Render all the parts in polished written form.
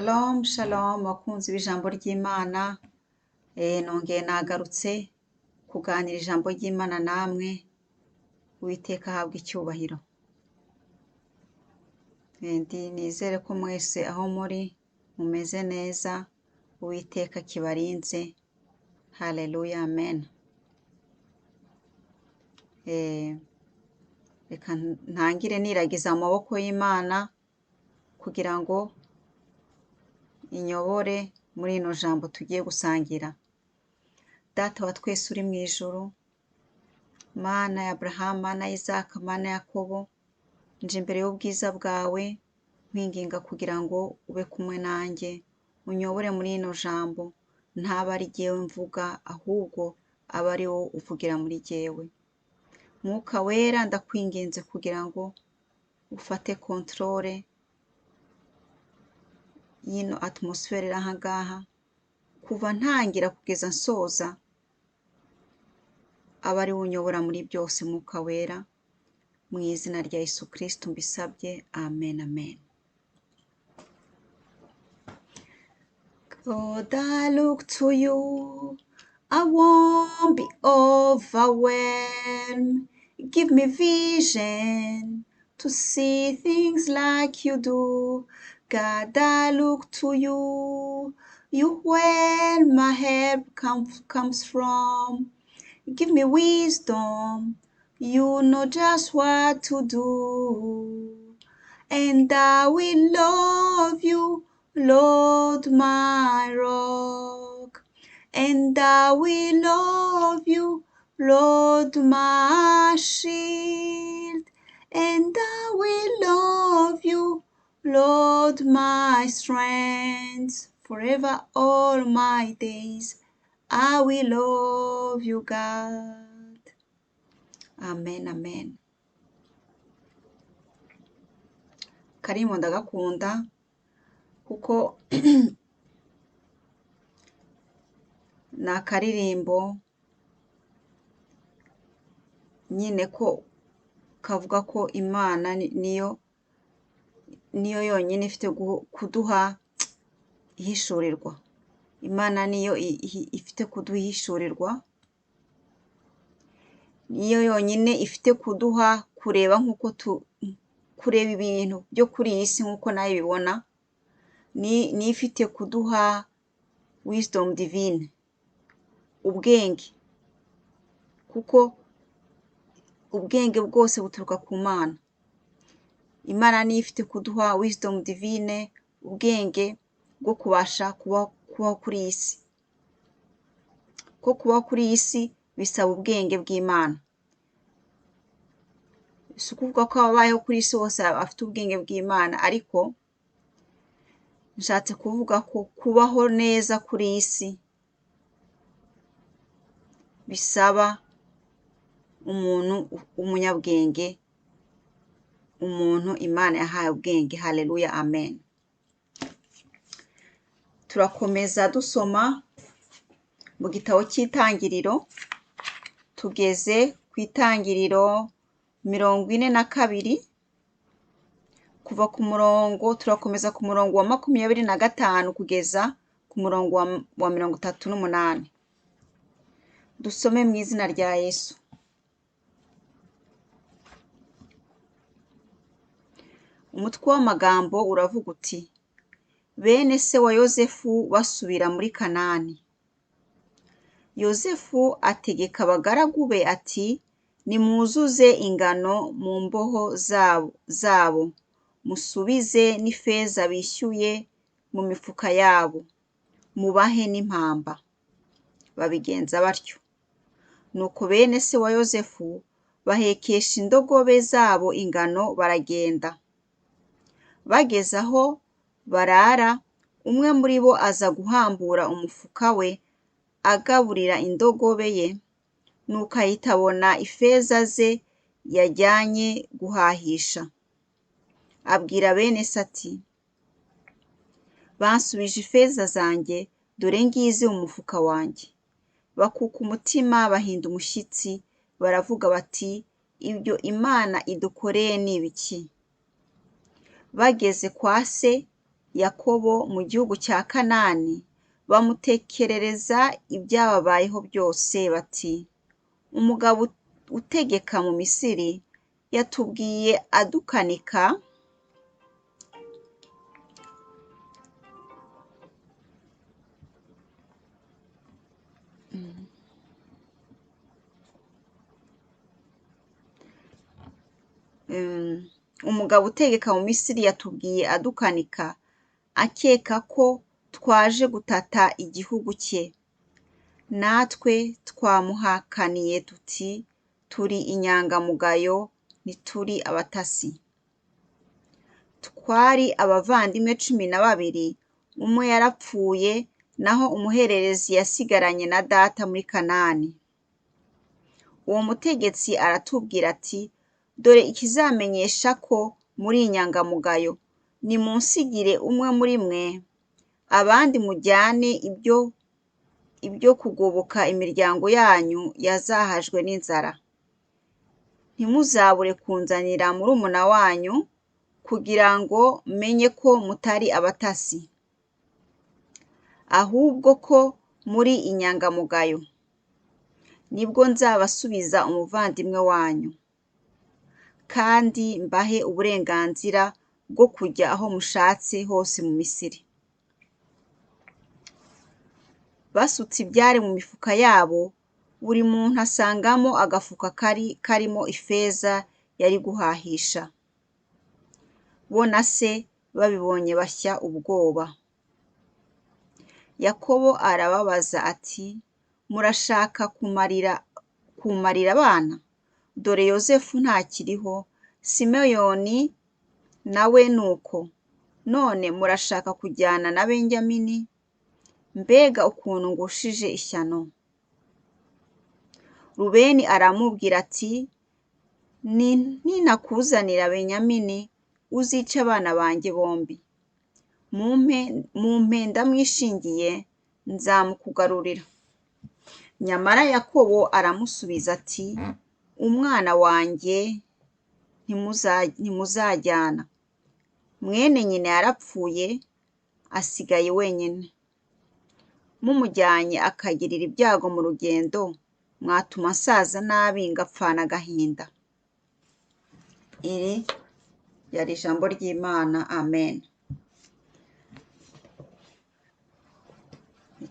Shalom, shalom, bakunzi b'ijambo ry'Imana. Nongeye nagarutse kuganira ijambo ry'Imana namwe. Uwiteka ahabwa icyubahiro. Nizere ko mwese aho muri mumeze neza. Uwiteka kibarinze. Haleluya, amen. Reka ntangire niragiza amaboko y'Imana kugira ngo inyobore muri ino jambo tugiye gusangira. Data wa twese uri mu ijuru, Mana ya Abrahamu, Mana ya Isaka, Mana ya Yakobo, nje imbere y'ubwiza bwawe nkwinginga kugira ngo ube kumwe nanjye, unyobore muri ino jambo, ntaba ari jyewe mvuga ahubwo aba ari wowe uvugira muri jyewe. Mwuka wera ndakwinginze kugira ngo ufate controle y'ino atmosfere iri aha ngaha, kuva ntangira kugeza nsoza, aba ari we unyobora muri byose. Mwuka wera, mu izina rya Yesu Kristo mbisabye, amen, amen. God, I look to you, I won't be overwhelmed. Give me vision to see things like you do. God, I look to you, you where my help comes from. Give me wisdom, you know just what to do. And I will love you, Lord, my rock. And I will love you, Lord, my shield. And I will love you, Lord, my strength. Forever all my days, I will love you, God. Amen, amen. Karimo ndagakunda kuko ni akaririmbo nyine ko kavuga ko Imana niyo yonyine ifite kuduha ihishurirwa. Imana niyo ifite kuduha ihishurirwa, niyo yonyine ifite kuduha kureba nk'uko kureba ibintu byo kuri iyi si nk'uko nayo ibibona, ni ifite kuduha wisdom divine, ubwenge, kuko ubwenge bwose buturuka ku Mana. Imana niyo ifite kuduha wisdom divine, ubwenge bwo kubasha kubaho kuri iyi si. Ko kubaho kuri iyi si bisaba ubwenge bw'Imana. Si ukuvuga ko ababayeho kuri iyi si bose bafite ubwenge bw'Imana, ariko nshatse kuvuga ko kubaho neza kuri iyi si bisaba umuntu umunyabwenge, umuntu Imana yahaye ubwenge. Haleluya, amen. Turakomeza dusoma mu gitabo cy'itangiriro, tugeze ku itangiriro 42, kuva ku murongo, turakomeza ku murongo wa 25 kugeza ku murongo wa 38. Dusome mu izina rya Yesu. Umutwe w'amagambo uravuga uti: bene se wa Yozefu basubira muri Kanani. Yozefu ategeka abagaragu be ati: nimuzuze ingano mu mboho zabo, musubize n'ifeza bishyuye mu mifuka yabo, mubahe n'impamba. Babigenza batyo. Nuko bene se wa Yozefu bahekesha indogobe zabo ingano baragenda. Bageze aho barara, umwe muri bo aza guhambura umufuka we agaburira indogobe ye, nuko ahita abona ifeza ze yajyanye guhahisha. Abwira bene se ati: bansubije ifeza zanjye, dore ngizi mu mufuka wanjye. Bakuka umutima, bahinda umushyitsi, baravuga bati: ibyo Imana idukoreye ni ibiki? Bageze kwa se, Yakobo mu gihugu cya Kanani, bamutekerereza ibyababayeho byose bati, umugabo utegeka mu Misiri yatubwiye adukanika umugabo utegeka mu Misiri yatubwiye adukanika akeka ko twaje gutata igihugu cye. Natwe twamuhakaniye tuti turi inyangamugayo ntituri abatasi. Twari abavandimwe 12, umwe yarapfuye naho umuhererezi yasigaranye na data muri Kanani. Uwo mutegetsi aratubwira ati, dore ikizamenyesha ko muri inyangamugayo, nimunsigire umwe muri mwe, abandi mujyane ibyo kugoboka imiryango yanyu yazahajwe n'inzara. Ntimuzabure kunzanira murumuna wanyu kugira ngo menye ko mutari abatasi, ahubwo ko muri inyangamugayo. Nibwo nzabasubiza umuvandimwe wanyu, kandi mbahe uburenganzira bwo kujya aho mushatse hose mu Misiri. Basutse ibyari mu mifuka yabo, buri muntu asangamo agafuka karimo ifeza yari guhahisha. Bo na se babibonye bashya ubwoba. Yakobo arababaza ati, murashaka kumarira abana? Dore Yozefu ntakiriho, Simeyoni nawe nuko. None murashaka kujyana na Benyamini? Mbega ukuntu ngushije ishyano. Rubeni aramubwira ati, ninakuzanira Benyamini, uzice abana banjye bombi. Mumpe ndamwishingiye, nzamukugarurira. Nyamara Yakobo aramusubiza ati, umwana wanjye ntimuzajyana. Mwene nyina yarapfuye, asigaye wenyine. Mumujyanye akagirira ibyago mu rugendo, mwatuma asaza nabi ngapfana agahinda. Iri yari ijambo ry'Imana. Amen.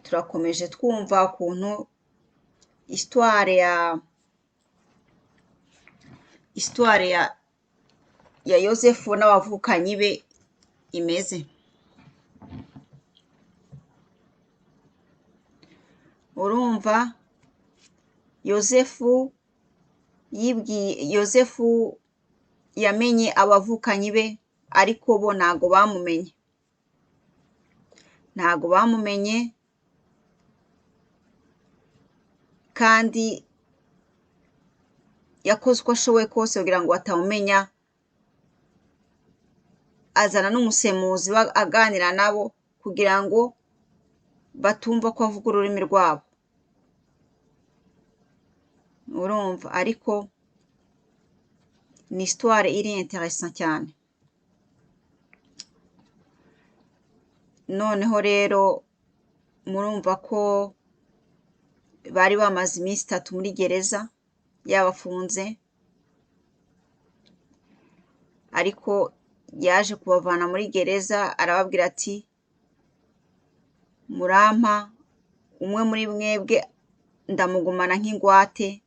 Turakomeje twumva ukuntu histoire ya Yozefu n'abavukanyi be imeze. Urumva Yozefu yamenye abavukanyi be, ariko bo ntago bamumenye. Kandi yakoze uko ashoboye kose kugira ngo batamumenya. Azana n'umusemuzi aganira nabo kugira ngo batumva ko avuga ururimi rwabo. Urumva, ariko ni histoire iri intéressant cyane. Noneho rero murumva ko bari bamaze iminsi 3 muri gereza yabafunze, ariko yaje kubavana muri gereza arababwira ati, murampa umwe muri mwebwe ndamugumana nk'ingwate,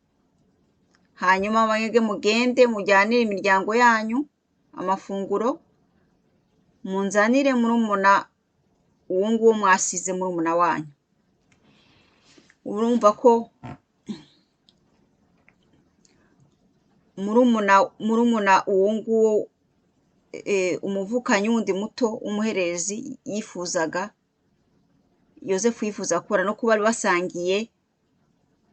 hanyuma mwebwe mugende mujyanire imiryango yanyu amafunguro, munzanire murumuna uwo nguwo mwasize murumuna wanyu. Urumva ko murumuna uwo nguwo umuvukanyi wundi muto w'umuhererezi Yozefu yifuza kubona, no kuba bari basangiye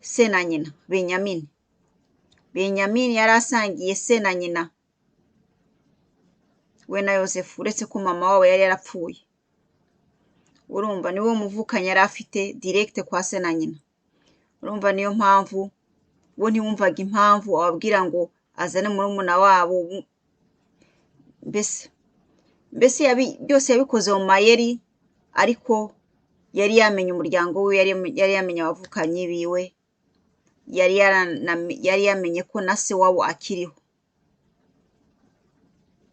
se na nyina Benyamini. Benyamini yari asangiye se na nyina we na Yozefu, uretse ko mama wabo yari yarapfuye. Urumva niwe muvukanyi yari afite direct kwa se na nyina. Urumva niyo mpamvu bo ntiwumvaga impamvu ababwira ngo azane murumuna wabo. Mbese mbese byose yabikoze mu mayeri, ariko yari yamenye umuryango we, yari yamenye abavukanyi biwe, yari yamenye ko na se wabo akiriho,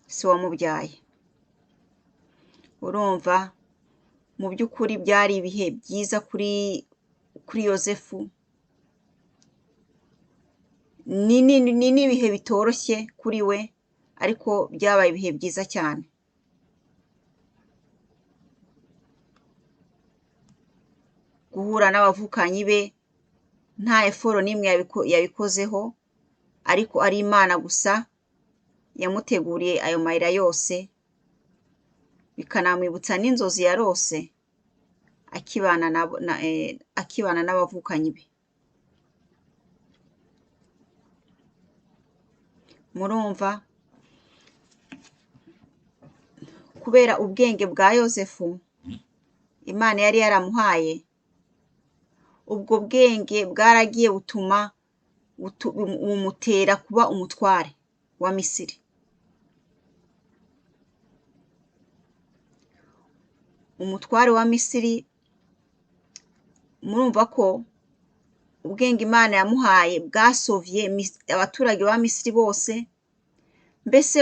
se wamubyaye. Urumva, mu by'ukuri byari ibihe byiza kuri Yozefu, ni n'ibihe bitoroshye kuri we, ariko byabaye ibihe byiza cyane. Guhura n'abavukanyi be nta eforo n'imwe yabikozeho, ariko ari Imana gusa yamuteguriye ayo mayira yose, bikanamwibutsa n'inzozi yarose akibana n'abavukanyi be. Murumva, kubera ubwenge bwa Yozefu Imana yari yaramuhaye, ubwo bwenge bwaragiye bumutera kuba umutware wa Misiri. Umutware wa Misiri, murumva ko ubwenge Imana yamuhaye bwasovye abaturage ba Misiri bose, mbese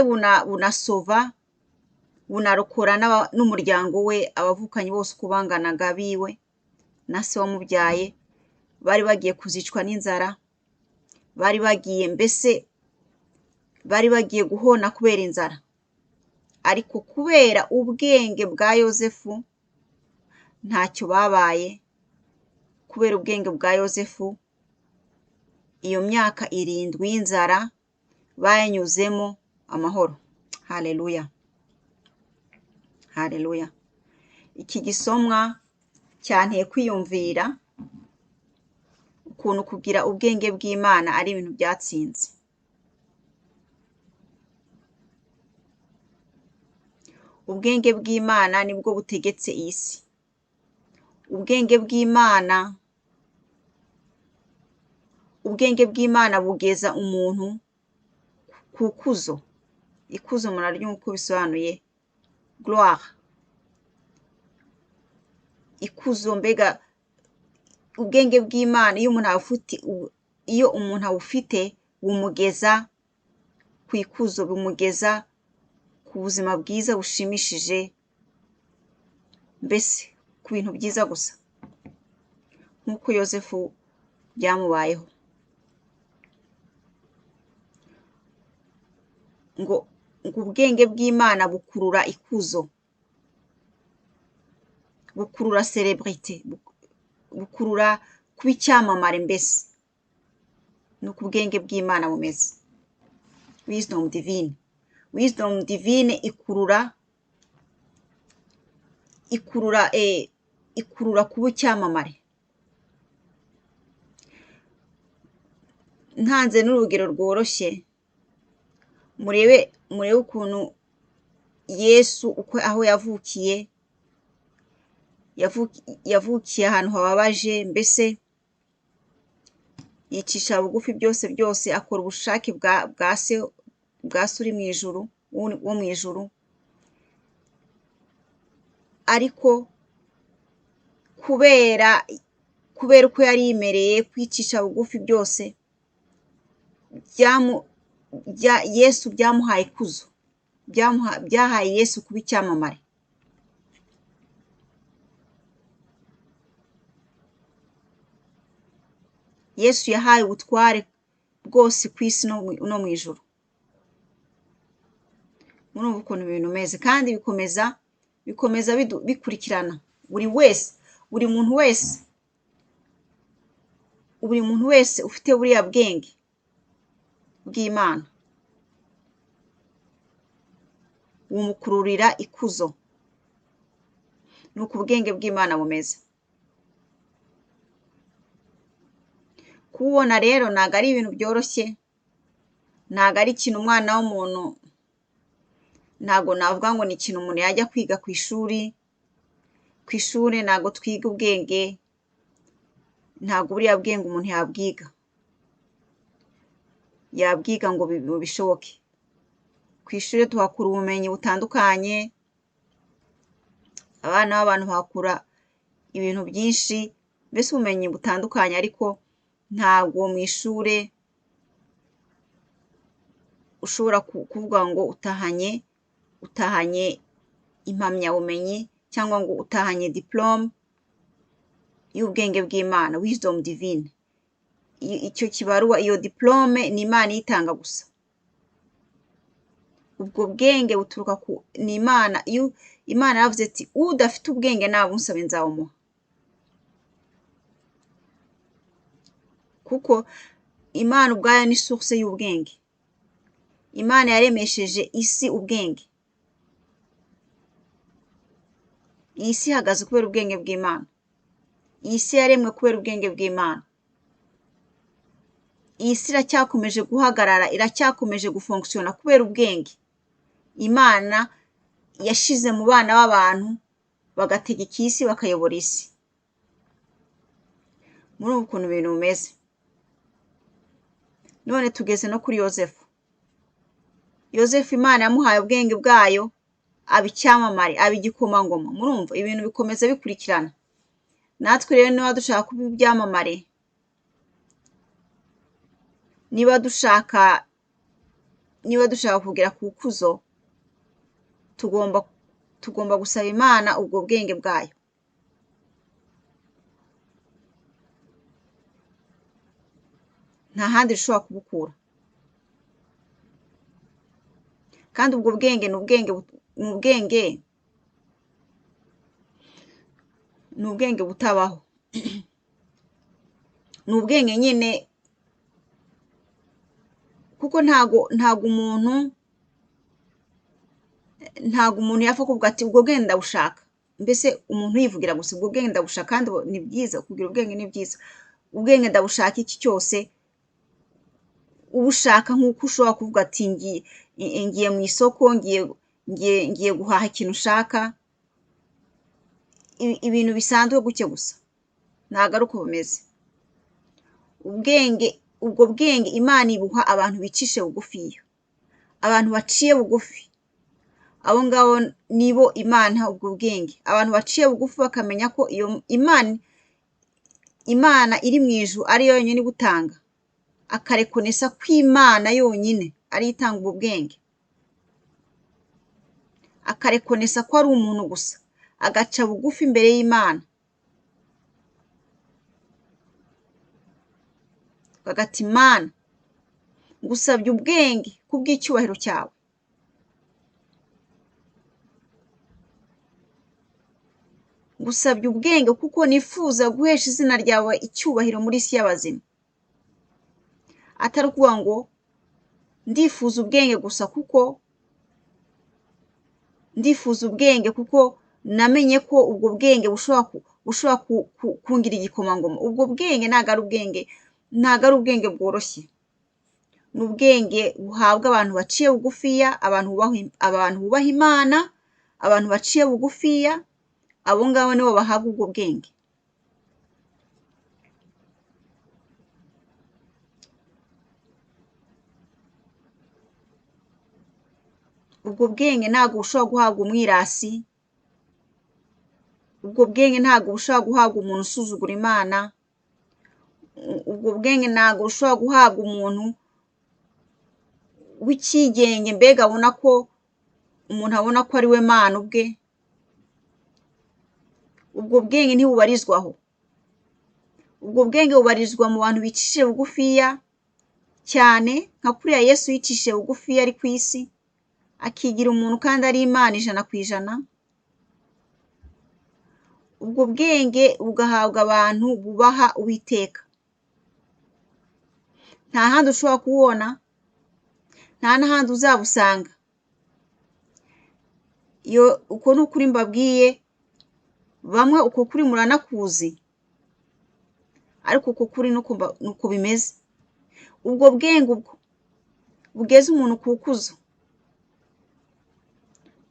bunarokora n'umuryango we, abavukanyi bose uko banganaga biwe na se wamubyaye, bari bagiye kuzicwa n'inzara, bari bagiye guhona kubera inzara. Ariko kubera ubwenge bwa Yozefu ntacyo babaye. Kubera ubwenge bwa Yozefu, iyo myaka 7 y'inzara bayanyuzemo amahoro. Haleluya, haleluya. Iki gisomwa cyanteye kwiyumvira ukuntu kugira ubwenge bw'Imana ari ibintu byatsinze. Ubwenge bw'Imana nibwo butegetse iyi si. Ubwenge bw'Imana bugeza umuntu ku kuzo. Ikuzo muraryumva uko bisobanuye, gloire. Ikuzo, mbega ubwenge bw'Imana iyo umuntu abufite bumugeza ku ikuzo, bumugeza ku buzima bwiza bushimishije, mbese ku bintu byiza gusa, nk'uko Yozefu byamubayeho. Ngo ubwenge bw'Imana bukurura ikuzo, bukurura celebrity, bukurura kuba icyamamare. Mbese nuko ubwenge bw'Imana bumeze. Wisdom divine ikurura kuba icyamamare. Ntanze n'urugero rworoshye, murebe ukuntu Yesu aho yavukiye ahantu hababaje, mbese yicisha bugufi byose, akora ubushake bwa se uri mu ijuru, wo mu ijuru. Ariko kubera uko yari yimereye kwicisha bugufi byose, Yesu byamuhaye ikuzo, byahaye Yesu kuba icyamamare. Yesu yahaye ubutware bwose ku isi no mu ijuru. Murumva ukuntu ibintu bimeze, kandi bikomeza bikurikirana. Buri muntu wese ufite buriya bwenge bw'Imana bumukururira ikuzo. Nuko ubwenge bw'Imana bumeze. Kububona rero ntabwo ari ibintu byoroshye, ntabwo ari ikintu umwana w'umuntu, ntabwo navuga ngo ni ikintu umuntu yajya kwiga ku ishuri. Ku ishuri ntabwo twiga ubwenge, ntabwo buriya bwenge umuntu yabwiga ngo bishoboke. Ku ishuri tuhakura ubumenyi butandukanye, abana b'abantu bahakura ibintu byinshi, mbese ubumenyi butandukanye, ariko ntabwo mu ishure ushobora kuvuga ngo utahanye impamyabumenyi cyangwa ngo utahanye diplome y'ubwenge bw'Imana, wisdom divine. Icyo kibaruwa, iyo diplome ni Imana iyitanga gusa. Ubwo bwenge buturuka ni Imana. Iyo Imana yavuze ati udafite ubwenge nabunsabe nzabumuha. Kuko Imana ubwayo ni source y'ubwenge. Imana yaremesheje isi ubwenge. Iyi si ihagaze kubera ubwenge bw'Imana. Iyi si yaremwe kubera ubwenge bw'Imana. Iyi si iracyakomeje guhagarara, iracyakomeje gufonctiona kubera ubwenge Imana yashize mu bana b'abantu bagategeka isi, bakayobora isi. Muri ubu kuntu ibintu bimeze. None tugeze no kuri Yozefu. Yozefu Imana yamuhaye ubwenge bwayo, aba icyamamare, aba igikomangoma. Murumva ibintu bikomeza bikurikirana. Natwe rero niba dushaka kuba ibyamamare, niba dushaka kugera ku ikuzo, tugomba gusaba Imana ubwo bwenge bwayo. Nta handi dushobora kubukura. Kandi ubwo bwenge ni ubwenge butabaho. Ni ubwenge nyine, kuko ntago umuntu yapfa kuvuga ati ubwo bwenge ndabushaka. Mbese umuntu yivugira gusa ubwo bwenge ndabushaka, kandi ni byiza kugira ubwenge, ni byiza. Ubwenge ndabushaka iki cyose ubushaka, nk'uko ushobora kuvuga ati ngiye mu isoko, ngiye guhaha ikintu ushaka, ibintu bisanzwe gutya gusa. Ntabwo ari uko bimeze. Ubwo bwenge Imana ibuha abantu bicishe bugufiya, abantu baciye bugufi. Abo ngabo nibo Imana ubwo bwenge. Abantu baciye bugufi bakamenya ko iyo Imana iri mu ijuru ari yo yonyine ibutanga, akarekonesa ko Imana yonyine ari itanga ubwo bwenge, akarekonesa ko ari umuntu gusa, agaca bugufi imbere y'Imana, agati Imana ngusabye ubwenge kubw'icyubahiro cyawe. Ngusabye ubwenge kuko nifuza guhesha izina ryawe icyubahiro muri isi y'abazima. Atari ukuvuga ngo ndifuza ubwenge gusa kuko namenye ko ubwo bwenge bushobora kungira igikomangoma. Ubwo bwenge ntabwo ari ubwenge bworoshye. Ni ubwenge buhabwa abantu baciye bugufiya, abantu bubaha Imana, abantu baciye bugufiya. Abo ngabo nibo bahabwa ubwo bwenge. Ubwo bwenge ntabwo bushobora guhabwa umwirasi. Ubwo bwenge ntabwo bushobora guhabwa umuntu usuzugura Imana. Ubwo bwenge ntabwo bushobora guhabwa umuntu w'icyigenge, mbega umuntu abona ko ari we Mana ubwe. Ubwo bwenge ntibubarizwaho. Ubwo bwenge bubarizwa mu bantu bicishije bugufiya cyane, nka kuriya Yesu yicishije bugufiya ari ku isi, akigira umuntu kandi ari Imana 100%. Ubwo bwenge bugahabwa abantu bubaha Uwiteka. Nta handi ushobora kubona, nta n'ahandi uzabusanga. Uko ni ukuri mbabwiye, bamwe uko kuri muranakuzi, ariko uko kuri nuko bimeze. Ubwo bwenge ubwo bugeze umuntu ku kuzo.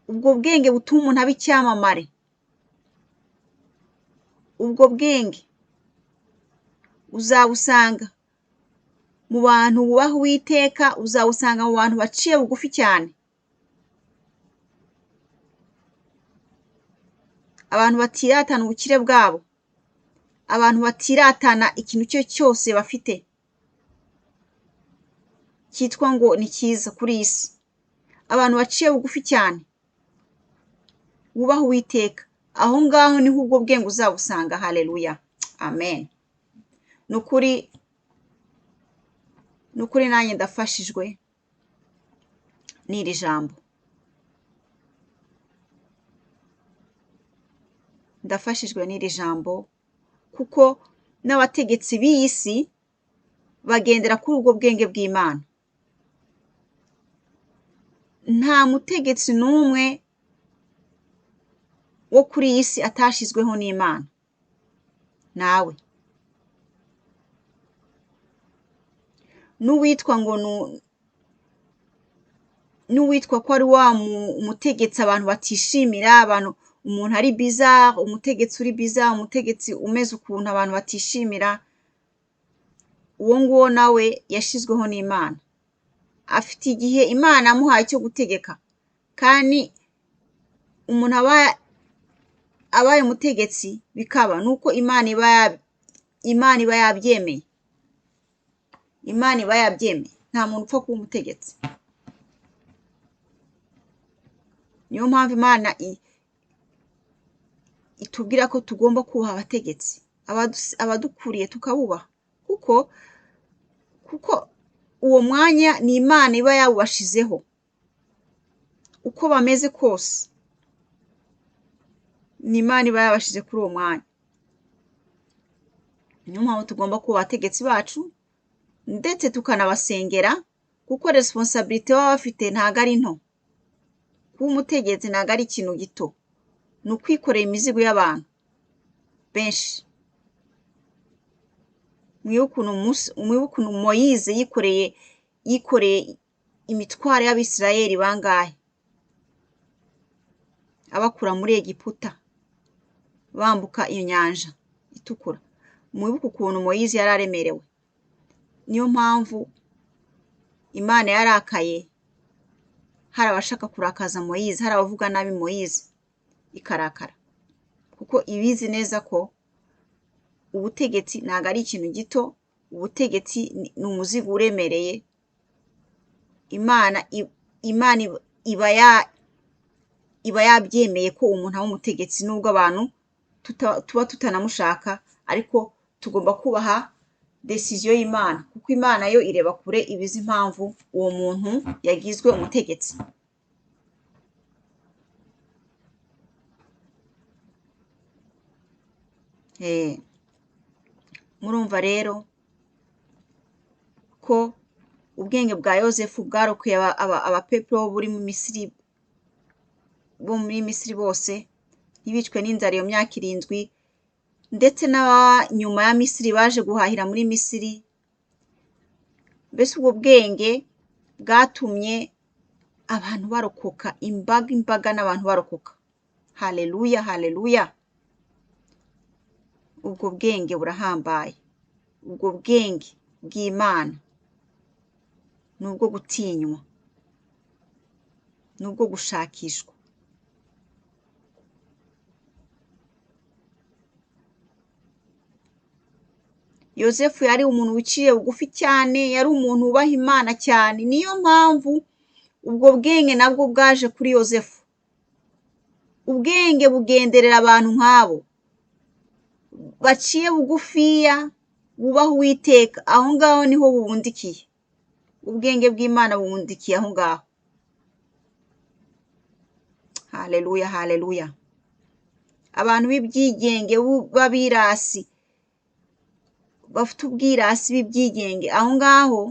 Ubwo bwenge butuma umuntu aba icyamamare. Ubwo bwenge uzabusanga mu bantu bubaha Uwiteka, uzabusanga mu bantu baciye bugufi cyane. abantu batiratana ubukire bwabo, abantu batiratana ikintu cyo cyose bafite cyitwa ngo ni cyiza kuri iyi si, abantu baciye bugufi cyane bubaha Uwiteka, aho ngaho niho ubwo bwenge uzabusanga. Haleluya, amen. Nukuri nanjye ndafashijwe n'iri jambo, ndafashijwe n'iri jambo, kuko n'abategetsi b'iyi si bagendera kuri ubwo bwenge bw'Imana. Nta mutegetsi n'umwe wo kuri iyi si atashizweho n'Imana, nawe n'uwitwa ko ari wa umutegetsi abantu batishimira, umuntu ari bizarre, umutegetsi uri bizarre, umutegetsi umeze ukuntu abantu batishimira, uwo nguwo nawe yashizweho n'Imana, afite igihe Imana amuhaye cyo gutegeka, kandi umuntu abaye umutegetsi bikaba nuko Imana iba yabyemeye. Imana iba yabyemeye, nta muntu upfa kuba umutegetsi. Niyo mpamvu Imana itubwira ko tugomba kubaha abategetsi, abadukuriye tukabubaha, kuko uwo mwanya ni Imana iba yawubashizeho, uko bameze kose ni Imana iba yabashize kuri uwo mwanya. Niyo mpamvu tugomba kubaha abategetsi bacu ndetse tukanabasengera, kuko responsabilité baba bafite ntago ari nto. Kuba umutegetsi ntago ari ikintu gito, ni ukwikorera imizigo y'abantu benshi. Mwibuke ukuntu Moyize yikoreye imitwaro y'Abisirayeli bangahe, abakura muri Egiputa bambuka iyo nyanja itukura. Mwibuke ukuntu Moyize yari aremerewe. Niyo mpamvu Imana yarakaye, hari abashaka kurakaza Moyize, hari abavuga nabi Moyize, ikarakara, kuko ibizi neza ko ubutegetsi ntago ari ikintu gito, ubutegetsi ni umuzigo uremereye. Imana iba yabyemeye ko umuntu aba umutegetsi, nubwo abantu tuba tutanamushaka, ariko tugomba kubaha decision y'Imana, kuko Imana yo ireba kure, ibizi impamvu uwo muntu yagizwe umutegetsi. Murumva rero ko ubwenge bwa Yozefu bwarokoye abapeple bo muri Misiri bose ntibicwe n'inzara iyo myaka 7, ndetse n'abanyuma ya Misiri baje guhahira muri Misiri. Mbese ubwo bwenge bwatumye abantu barokoka, imbaga n'abantu barokoka. Haleluya, haleluya. Ubwo bwenge burahambaye, ubwo bwenge bw'Imana ni ubwo gutinywa, ni ubwo gushakishwa. Yozefu yari umuntu wiciye bugufi cyane, yari umuntu wubaha Imana cyane. Niyo mpamvu ubwo bwenge nabwo bwaje kuri Yozefu. Ubwenge bugenderera abantu nk'abo baciye bugufiya, bubaha Uwiteka. Aho ngaho niho bubundikiye, ubwenge bw'Imana bubundikiye aho ngaho. Haleluya, haleluya. Abantu b'ibyigenge b'abirasi, bafite ubwirasi b'ibyigenge, aho ngaho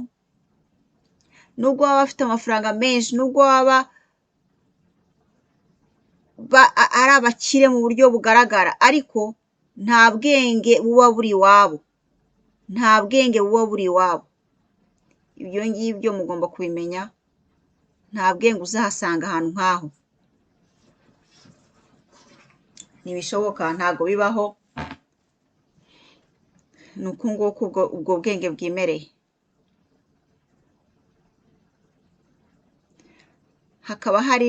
nubwo baba bafite amafaranga menshi, nubwo baba ari abakire mu buryo bugaragara, ariko nta bwenge buba buri iwabo, nta bwenge buba buri iwabo. Ibyo ngibyo mugomba kubimenya, nta bwenge uzahasanga ahantu nk'aho, ntibishoboka, ntago bibaho. Ni uko nguko ubwo bwenge bwimereye. Hakaba hari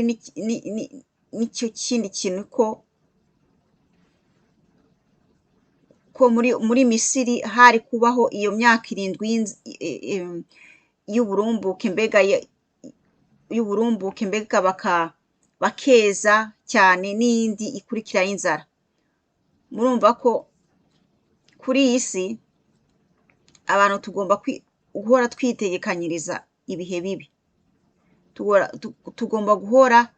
n'icyo kindi kintu ko ko muri Misiri hari kubaho iyo myaka 7 y'uburumbuke, mbega bakeza cyane, n'indi ikurikira y'inzara. Murumva ko kuri iyi si abantu tugomba guhora twitegekanyiriza ibihe bibi. Tugomba guhora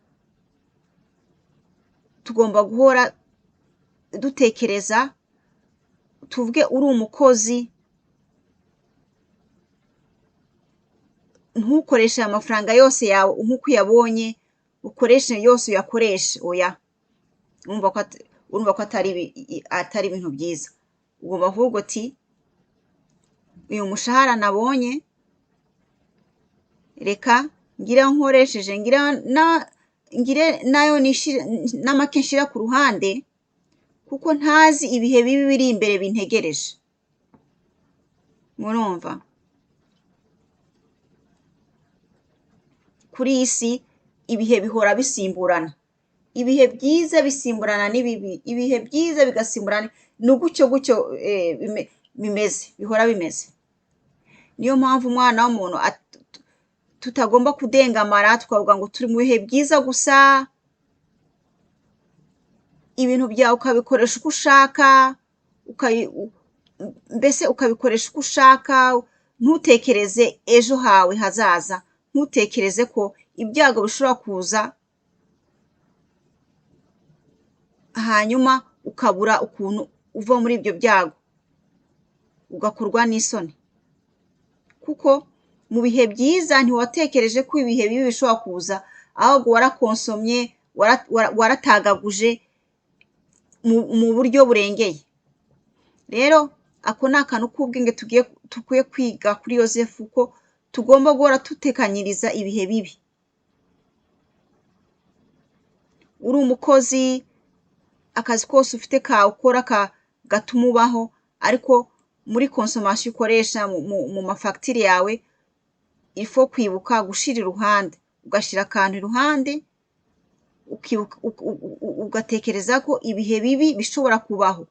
dutekereza, tuvuge uri umukozi, ntukoreshe amafaranga yose yawe nk'uko uyabonye, ukoreshe yose uyakoreshe. Oya, urumva ko atari ibintu byiza. Ugomba kuvuga uti uyu mushahara nabonye, reka ngire nkoresheje, ngire nayo n'amake nshira ku ruhande, kuko ntazi ibihe bibi biri imbere bintegereje. Murumva, kuri iyi si ibihe bihora bisimburana, ibihe byiza bisimburana n'ibibi, ibihe byiza bigasimburana, ni gutyo bihora bimeze. Niyo mpamvu umwana w'umuntu tutagomba kudengamara tukavuga ngo turi mu bihe byiza gusa, ibintu byawe ukabikoresha uko ushaka, mbese ukabikoresha uko ushaka, ntutekereze ejo hawe hazaza, ntutekereze ko ibyago bishobora kuza hanyuma ukabura ukuntu uva muri ibyo byago, ugakorwa n'isoni. Kuko mu bihe byiza ntiwatekereje ko ibihe bibi bishobora kuza, ahubwo warakonsomye, waratagaguje mu buryo burengeye. Rero ako ni akantu k'ubwenge tukwiye kwiga kuri Yosefu, ko tugomba guhora dutekanyiriza ibihe bibi. Uri umukozi, akazi kose ufite ukora gatuma ubaho, ariko muri consommation ukoresha mu mafagitire yawe, ifo kwibuka gushira iruhande, ugashyira akantu iruhande, ugatekereza ko ibihe bibi bishobora kubaho.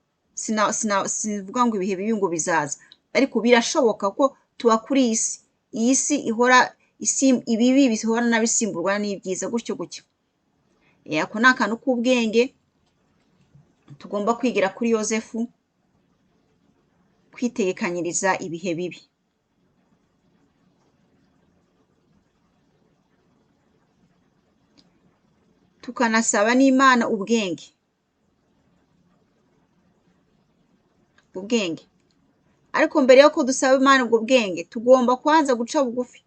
Sivuga ngo ibihe bibi ngo bizaza, ariko birashoboka ko tuba kuri iyi si. Iyi si ihora ibibi bihora nabisimburwa n'ibyiza, gutyo. Ako ni akantu k'ubwenge tugomba kwigira kuri Yosefu, kwitegekanyiriza ibihe bibi. Tukanasaba n'Imana ubwenge. Ariko mbere yuko dusaba Imana ubwo bwenge, tugomba kwanza guca bugufi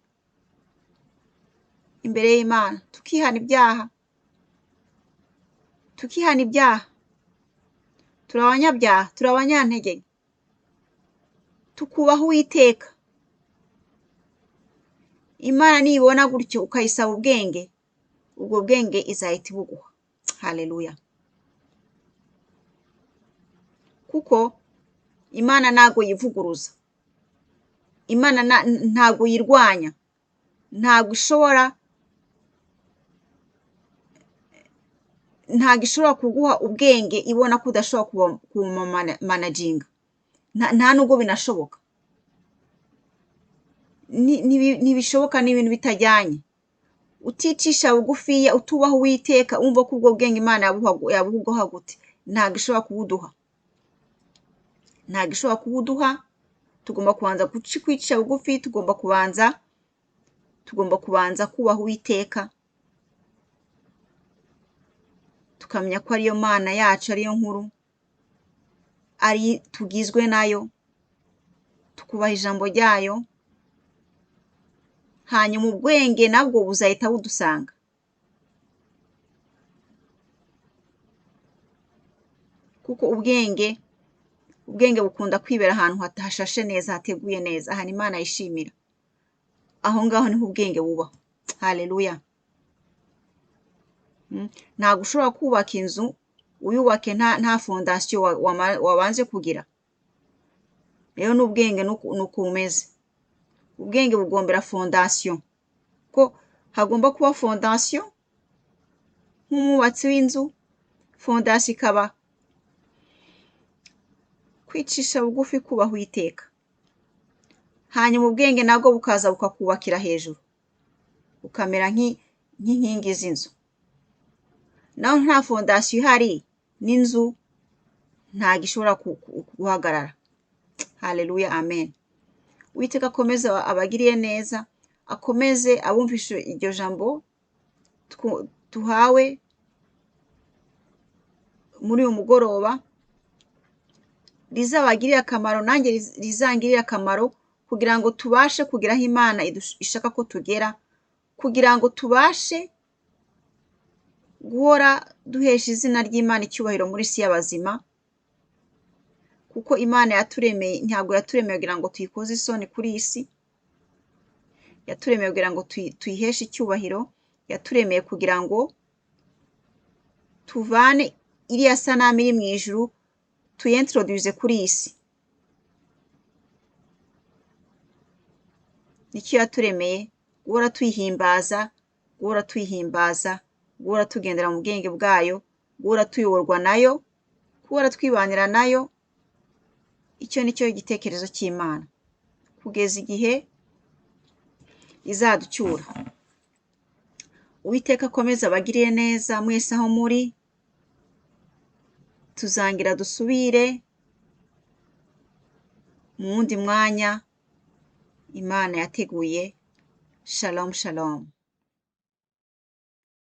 imbere y'Imana, tukihana ibyaha. Turi abanyabyaha, turi abanyantege, tukubaha Uwiteka. Imana nibona gutyo ukayisaba ubwenge, ubwo bwenge izahita ibuguha. Haleluya. Kuko Imana ntago yivuguruza, Imana ntago yirwanya, ntago ishobora kuguha ubwenge ibona ko udashobora kumanaginga. Nta nubwo binashoboka, ntibishoboka, ni ibintu bitajyanye. Uticisha bugufiya, utubaho Uwiteka, umva ko ubwo bwenge Imana yabuguha gute? Ntago ishobora kubuduha. Tugomba kubanza kwicisha bugufi, tugomba kubanza kubaha Uwiteka, tukamenya ko ariyo Mana yacu, ariyo nkuru, ari tugizwe nayo, tukubaha ijambo ryayo, hanyuma ubwenge nabwo buzahita budusanga. Kuko ubwenge bukunda kwibera ahantu hashashe neza, hateguye neza, ahantu Imana yishimira. Aho ngaho niho ubwenge buba. Haleluya. Ntabwo ushobora kubaka inzu uyubake nta fondasiyo wabanje kugira. Rero n'ubwenge nuko bumeze. Ubwenge bugombera fondasiyo, ko hagomba kuba fondasiyo nk'umwubatsi w'inzu. Fondasiyo ikaba kwicisha bugufi kubaha Uwiteka, hanyuma ubwenge nabwo bukaza bukakubakira hejuru, ukamera nk'inkingi z'inzu. Naho nta fondasiyo ihari n'inzu ntabwo ishobora guhagarara. Haleluya, amen. Uwiteka akomeze abagiriye neza, akomeze abumvishe iryo jambo tuhawe muri uyu mugoroba, rizabagirire akamaro, nanjye rizangirire akamaro, kugira ngo tubashe kugera aho Imana ishaka ko tugera, kugira ngo tubashe guhora duhesha izina ry'Imana icyubahiro muri isi y'abazima, kuko Imana yaturemeye, ntabwo yaturemeye kugira ngo tuyikoze isoni kuri iyi si, yaturemeye kugira ngo tuyiheshe icyubahiro, yaturemeye kugira ngo tuvane iriya sanamu iri mu ijuru tuyintroduce kuri iyi si. Nicyo yaturemeye, guhora tuyihimbaza, guhora tugendera mu bwenge bwayo, guhora tuyoborwa nayo, guhora twibanira nayo. Icyo nicyo igitekerezo cy'Imana, kugeza igihe izaducyura. Uwiteka akomeze abagiriye neza mwese aho muri, tuzangira dusubire mu wundi mwanya Imana yateguye. Shalom, shalom.